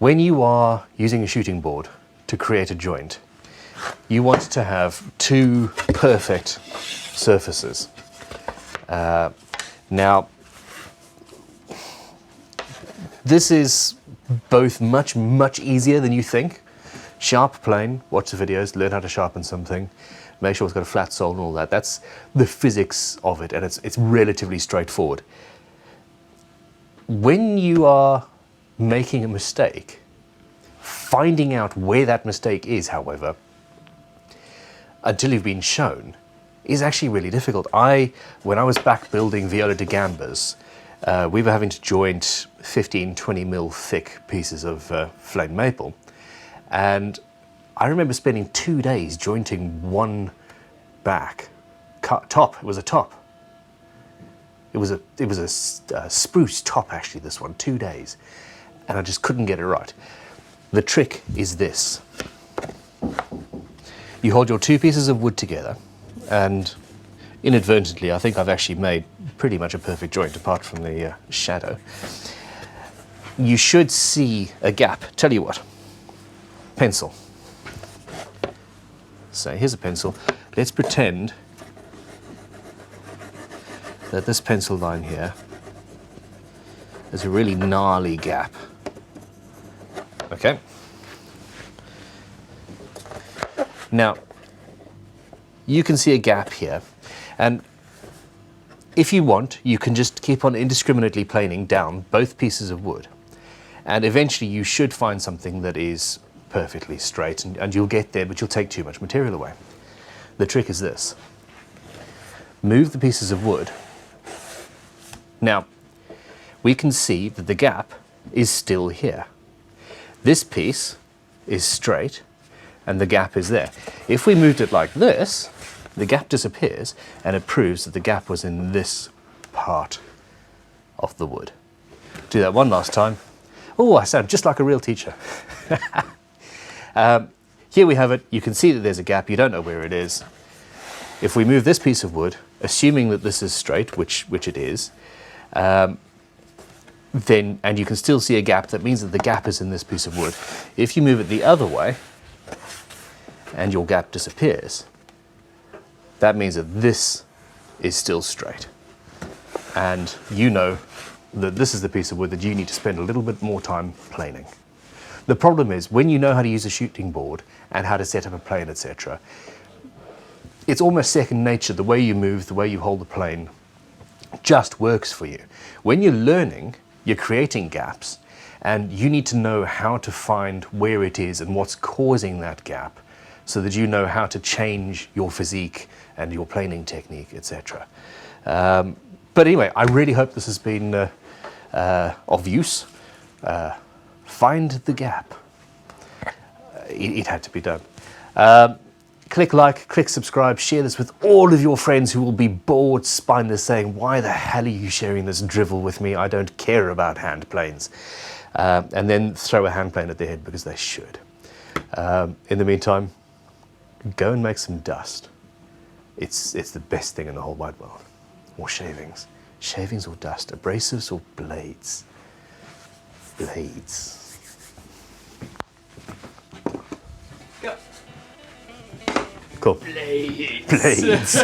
When you are using a shooting board to create a joint, you want to have two perfect surfaces. Now, this is both much easier than you think. Sharp plane, watch the videos, learn how to sharpen something, make sure it's got a flat sole and all that. That's the physics of it, and it's relatively straightforward. When you are making a mistake, finding out where that mistake is, however, until you've been shown, is actually really difficult. When I was back building viola da gambas, we were having to joint 15-20 mil thick pieces of flame maple, and I remember spending 2 days jointing one back top. It was a top. It was a spruce top, actually, this one, 2 days, and I just couldn't get it right. The trick is this. You hold your two pieces of wood together, and inadvertently, I think I've actually made pretty much a perfect joint apart from the shadow. You should see a gap. Tell you what, pencil. So here's a pencil. Let's pretend that this pencil line here is a really gnarly gap. Okay. Now, you can see a gap here, and if you want, you can just keep on indiscriminately planing down both pieces of wood, and eventually you should find something that is perfectly straight, and you'll get there, but you'll take too much material away. The trick is this. Move the pieces of wood. Now, we can see that the gap is still here. This piece is straight, and the gap is there. If we moved it like this, the gap disappears, and it proves that the gap was in this part of the wood. Do that one last time. Oh, I sound just like a real teacher. Here we have it. You can see that there's a gap. You don't know where it is. If we move this piece of wood, assuming that this is straight, which it is, and you can still see a gap, that means that the gap is in this piece of wood. If you move it the other way, and your gap disappears, that means that this is still straight. And you know that this is the piece of wood that you need to spend a little bit more time planing. The problem is, when you know how to use a shooting board and how to set up a plane, etc., it's almost second nature. The way you move, the way you hold the plane just works for you. When you're learning, you're creating gaps, and you need to know how to find where it is and what's causing that gap, so that you know how to change your physique and your planing technique, etc. But anyway, I really hope this has been of use. Find the gap. It had to be done. Click like, click subscribe, share this with all of your friends who will be bored, spineless, saying, why the hell are you sharing this drivel with me? I don't care about hand planes. And then throw a hand plane at their head, because they should. In the meantime, go and make some dust. It's the best thing in the whole wide world. Or shavings. Shavings or dust. Abrasives or blades. Blades. Go. Cool. Blades. Blades.